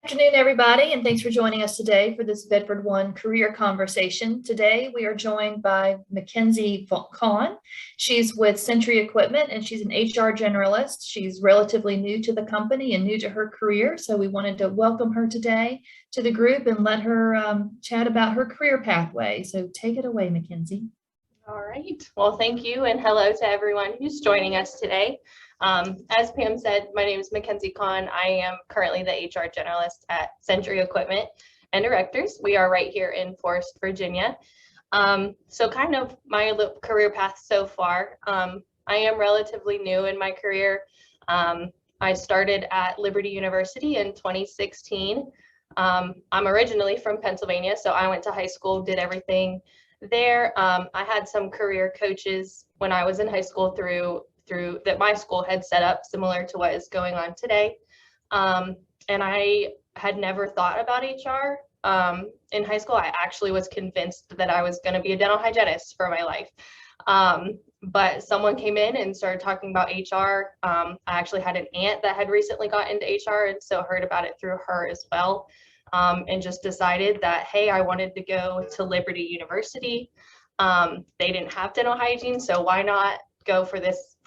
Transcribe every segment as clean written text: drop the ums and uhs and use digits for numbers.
Afternoon, everybody, and thanks for joining us today for this Bedford One career conversation. Today, we are joined by Mackenzie Kahn. She's with Sentry Equipment, and she's an HR generalist. She's relatively new to the company and new to her career, so we wanted to welcome her today to the group and let her chat about her career pathway. So take it away, Mackenzie. All right. Well, thank you, and hello to everyone who's joining us today. As Pam said, my name is Mackenzie Kahn. I am currently the HR generalist at Sentry Equipment and Directors. We are right here in Forest, Virginia. So kind of my career path so far. I am relatively new in my career. I started at Liberty University in 2016. I'm originally from Pennsylvania, so I went to high school, did everything there. I had some career coaches when I was in high school through that my school had set up, similar to what is going on today. And I had never thought about HR. In high school, I actually was convinced that I was going to be a dental hygienist for my life. But someone came in and started talking about HR. I actually had an aunt that had recently got into HR, and so heard about it through her as well. And just decided that, hey, I wanted to go to Liberty University. They didn't have dental hygiene, so why not go for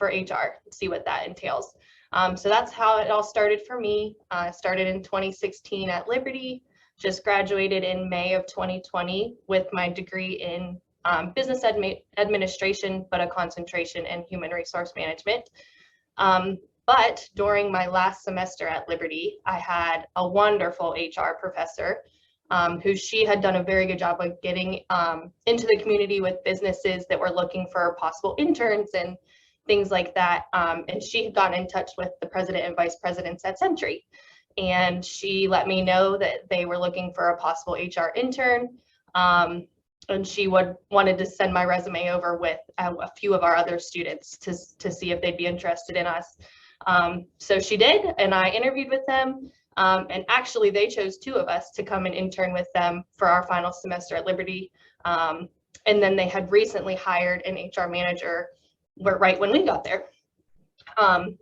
HR, see what that entails. So that's how it all started for me. I started in 2016 at Liberty, just graduated in May of 2020 with my degree in business administration, but a concentration in human resource management. But during my last semester at Liberty, I had a wonderful HR professor who she had done a very good job of getting into the community with businesses that were looking for possible interns and things like that. And she had gotten in touch with the president and vice presidents at Sentry. And she let me know that they were looking for a possible HR intern. And she wanted to send my resume over with a few of our other students to see if they'd be interested in us. So she did, and I interviewed with them. And actually, they chose two of us to come and intern with them for our final semester at Liberty. And then they had recently hired an HR manager right when we got there.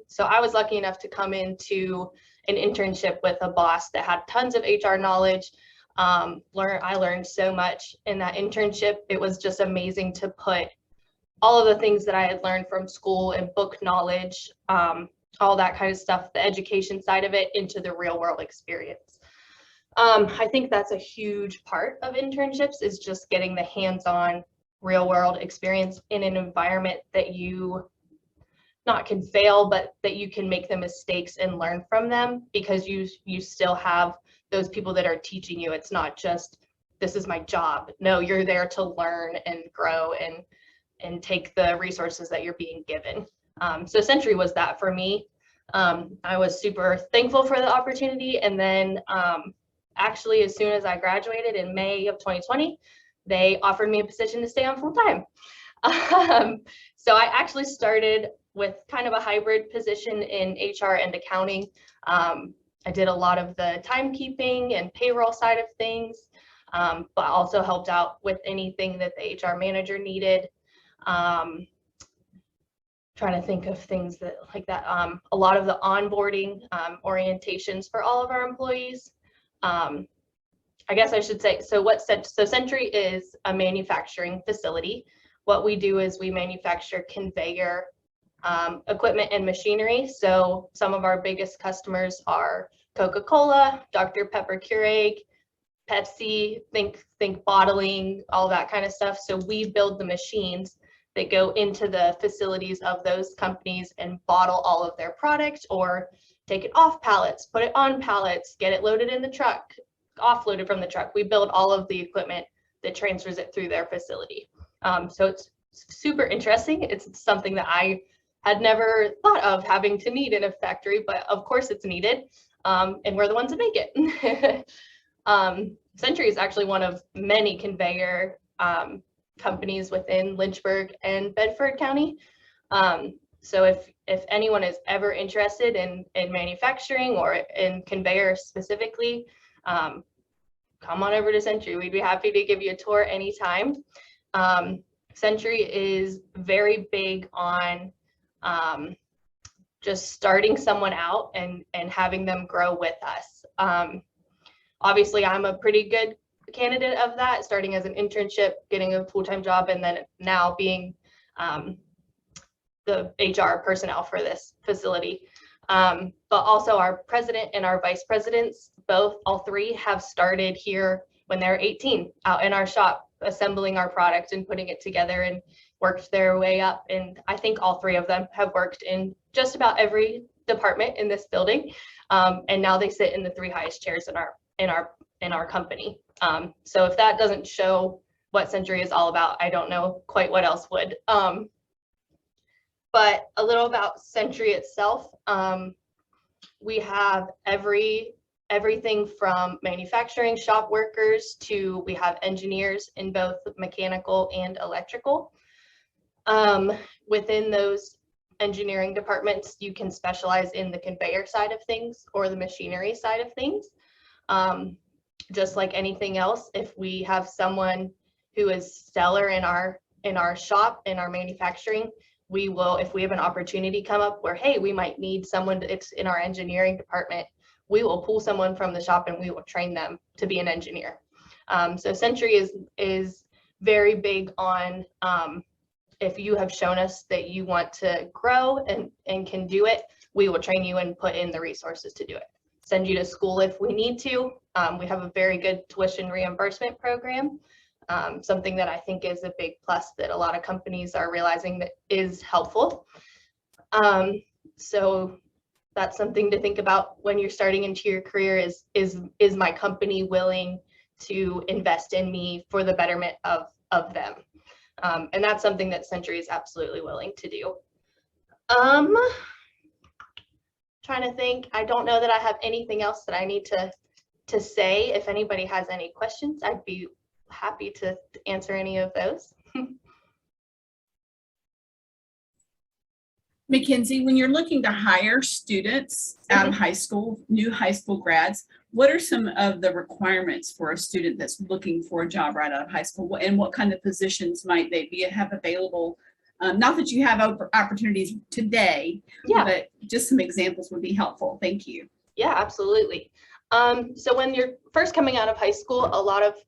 So I was lucky enough to come into an internship with a boss that had tons of HR knowledge. I learned so much in that internship. It was just amazing to put all of the things that I had learned from school and book knowledge, all that kind of stuff, the education side of it, into the real world experience. I think that's a huge part of internships, is just getting the hands-on real world experience in an environment that you not can fail, but that you can make the mistakes and learn from them, because you still have those people that are teaching you. It's not just, this is my job. No, you're there to learn and grow and take the resources that you're being given. So Sentry was that for me. I was super thankful for the opportunity. And then actually, as soon as I graduated in May of 2020, they offered me a position to stay on full time. So I actually started with kind of a hybrid position in HR and accounting. I did a lot of the timekeeping and payroll side of things, but also helped out with anything that the HR manager needed. Trying to think of things that like that. A lot of the onboarding orientations for all of our employees. I guess I should say, so Sentry is a manufacturing facility. What we do is we manufacture conveyor equipment and machinery. So some of our biggest customers are Coca-Cola, Dr. Pepper Keurig, Pepsi, think bottling, all that kind of stuff. So we build the machines that go into the facilities of those companies and bottle all of their product, or take it off pallets, put it on pallets, get it loaded in the truck, offloaded from the truck. We build all of the equipment that transfers it through their facility. So it's super interesting. It's something that I had never thought of having to need in a factory, but of course it's needed, and we're the ones that make it. Sentry is actually one of many conveyor companies within Lynchburg and Bedford County. So if anyone is ever interested in manufacturing or in conveyor specifically, come on over to Sentry. We'd be happy to give you a tour anytime. Sentry is very big on just starting someone out and having them grow with us. Obviously, I'm a pretty good candidate of that, starting as an internship, getting a full-time job, and then now being the HR personnel for this facility. But also our president and our vice presidents, all three have started here when they're 18 out in our shop, assembling our product and putting it together, and worked their way up. And I think all three of them have worked in just about every department in this building. And now they sit in the 3 highest chairs in our company. So if that doesn't show what Sentry is all about, I don't know quite what else would. But a little about Sentry itself. We have everything from manufacturing shop workers to we have engineers in both mechanical and electrical. Within those engineering departments, you can specialize in the conveyor side of things or the machinery side of things. Just like anything else, if we have someone who is stellar in our shop, in our manufacturing, we will, if we have an opportunity come up where, hey, we might need someone, it's in our engineering department, we will pull someone from the shop and we will train them to be an engineer. So Sentry is very big on, if you have shown us that you want to grow and can do it, we will train you and put in the resources to do it. Send you to school if we need to. We have a very good tuition reimbursement program. Something that I think is a big plus that a lot of companies are realizing that is helpful. So that's something to think about when you're starting into your career is my company willing to invest in me for the betterment of them? And that's something that Sentry is absolutely willing to do. Trying to think, I don't know that I have anything else that I need to say. If anybody has any questions, I'd be happy to answer any of those. Mackenzie, when you're looking to hire students out of high school, new high school grads, what are some of the requirements for a student that's looking for a job right out of high school? And what kind of positions might they have available? Not that you have opportunities today, but just some examples would be helpful. Thank you. Yeah, absolutely. So when you're first coming out of high school,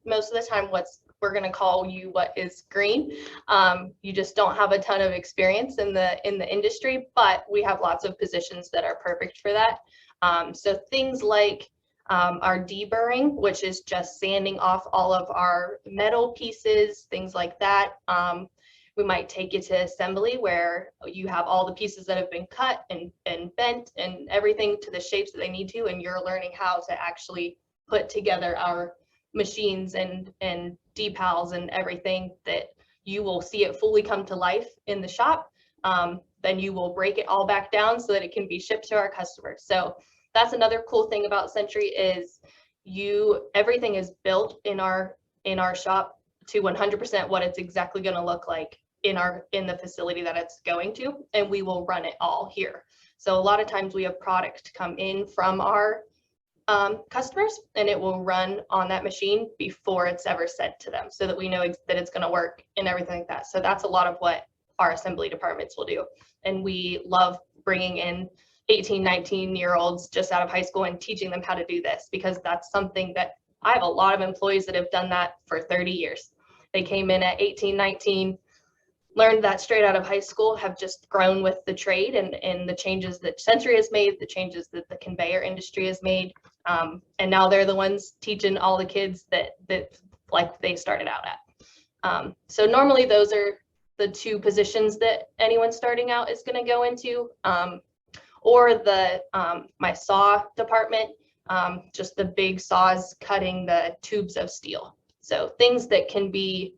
most of the time we're going to call you what is green. You just don't have a ton of experience in the industry, but we have lots of positions that are perfect for that. So things like our deburring, which is just sanding off all of our metal pieces, things like that. We might take you to assembly where you have all the pieces that have been cut and bent and everything to the shapes that they need to, and you're learning how to actually put together our machines and decals and everything that you will see it fully come to life in the shop. Then you will break it all back down so that it can be shipped to our customers. So that's another cool thing about Sentry is everything is built in our shop to 100% what it's exactly going to look like in the facility that it's going to, and we will run it all here. So a lot of times we have product come in from our customers, and it will run on that machine before it's ever sent to them, so that we know that it's going to work and everything like that. So that's a lot of what our assembly departments will do, and we love bringing in 18, 19-year-olds just out of high school and teaching them how to do this, because that's something that I have a lot of employees that have done that for 30 years. They came in at 18, 19, learned that straight out of high school, have just grown with the trade and the changes that Sentry has made, the changes that the conveyor industry has made. And now they're the ones teaching all the kids that like they started out at. So normally those are the two positions that anyone starting out is going to go into, or my saw department, just the big saws cutting the tubes of steel. So things that can be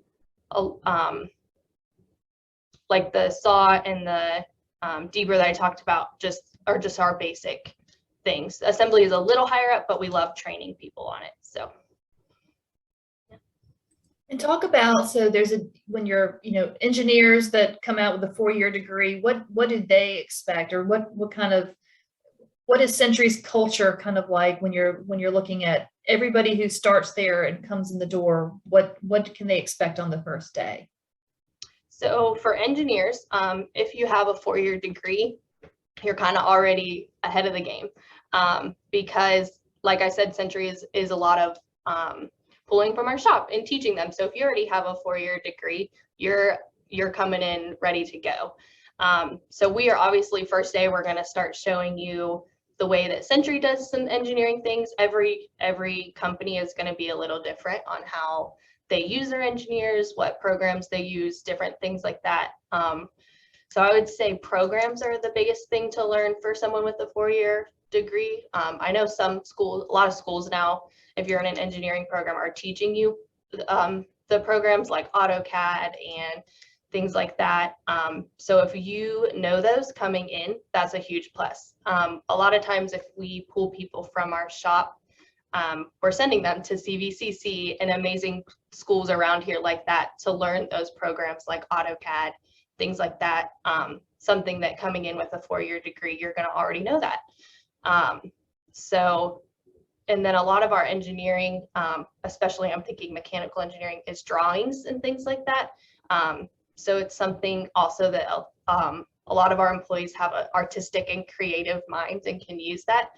like the saw and the deburr that I talked about are just our basic things. Assembly is a little higher up, but we love training people on it. So. And talk about, so when you're, engineers that come out with a 4-year degree, what do they expect, or what is Sentry's culture kind of like when you're looking at everybody who starts there and comes in the door? What can they expect on the first day? So for engineers, if you have a 4-year degree, you're kind of already ahead of the game, because like I said, Sentry is a lot of pulling from our shop and teaching them. So if you already have a 4-year degree, you're coming in ready to go. So we are obviously first day, we're going to start showing you the way that Sentry does some engineering things. Every company is going to be a little different on how they use their engineers, what programs they use, different things like that. So I would say programs are the biggest thing to learn for someone with a 4-year degree. I know some schools, a lot of schools now, if you're in an engineering program, are teaching you the programs like AutoCAD and things like that. So if you know those coming in, that's a huge plus. A lot of times if we pull people from our shop, we're sending them to CVCC and amazing schools around here like that to learn those programs like AutoCAD, things like that. Something that coming in with a 4-year degree, you're going to already know that. And then a lot of our engineering, especially I'm thinking mechanical engineering, is drawings and things like that. So it's something also that a lot of our employees have an artistic and creative minds and can use that.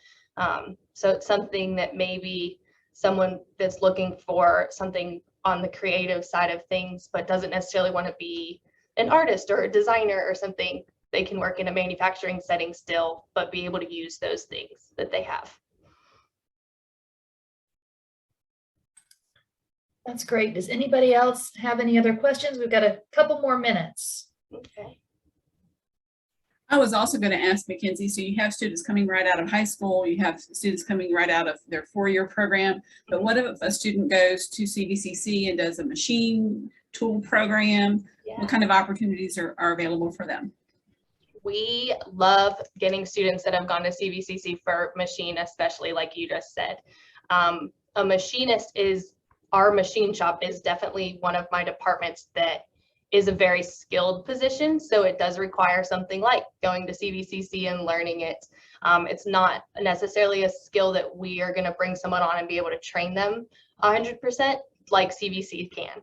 So it's something that maybe someone that's looking for something on the creative side of things, but doesn't necessarily want to be an artist or a designer or something, they can work in a manufacturing setting still, but be able to use those things that they have. That's great. Does anybody else have any other questions? We've got a couple more minutes. Okay. I was also going to ask Mackenzie, so you have students coming right out of high school, you have students coming right out of their 4-year program, but what if a student goes to CVCC and does a machine tool program? Yeah. What kind of opportunities are available for them? We love getting students that have gone to CVCC for machine, especially like you just said. A machinist is, our machine shop is definitely one of my departments that is a very skilled position. So it does require something like going to CVCC and learning it. It's not necessarily a skill that we are going to bring someone on and be able to train them 100% like CVC can.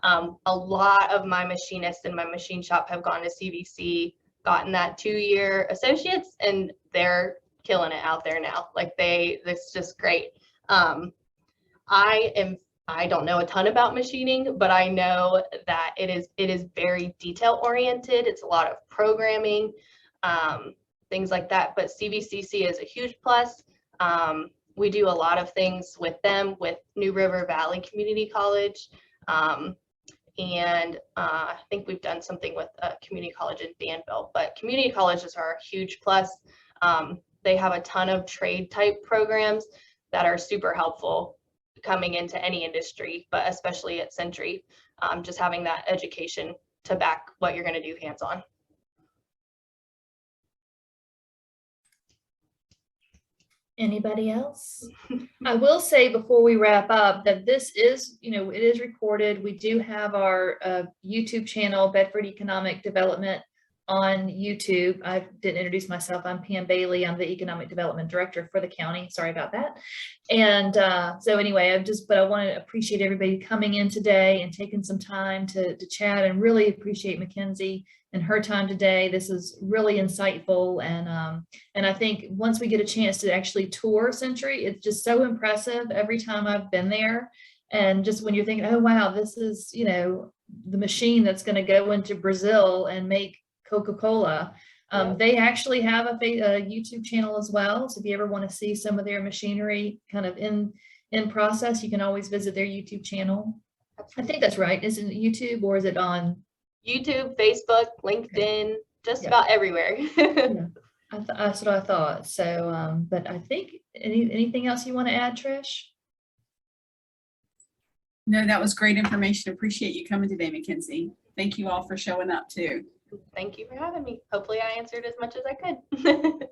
A lot of my machinists in my machine shop have gone to CVC, gotten that 2-year associates, and they're killing it out there now. Like it's just great. I don't know a ton about machining, but I know that it is very detail oriented. It's a lot of programming, things like that. But CVCC is a huge plus. We do a lot of things with them, with New River Valley Community College. And I think we've done something with a community college in Danville, but community colleges are a huge plus. They have a ton of trade type programs that are super helpful coming into any industry, but especially at Sentry, just having that education to back what you're going to do hands-on. Anybody else? I will say before we wrap up that this is, it is recorded. We do have our YouTube channel, Bedford Economic Development, on YouTube. I didn't introduce myself. I'm Pam Bailey. I'm the Economic Development Director for the county. Sorry about that. And so anyway, I want to appreciate everybody coming in today and taking some time to chat, and really appreciate Mackenzie and her time today. This is really insightful. And I think once we get a chance to actually tour Sentry, it's just so impressive every time I've been there. And just when you're thinking, oh, wow, this is, the machine that's going to go into Brazil and make Coca-Cola. They actually have a YouTube channel as well. So if you ever want to see some of their machinery kind of in process, you can always visit their YouTube channel. I think that's right. Is it YouTube or is it on YouTube, Facebook, LinkedIn, just about everywhere? That's what I thought. So, but I think anything else you want to add, Trish? No, that was great information. Appreciate you coming today, Mackenzie. Thank you all for showing up too. Thank you for having me. Hopefully I answered as much as I could.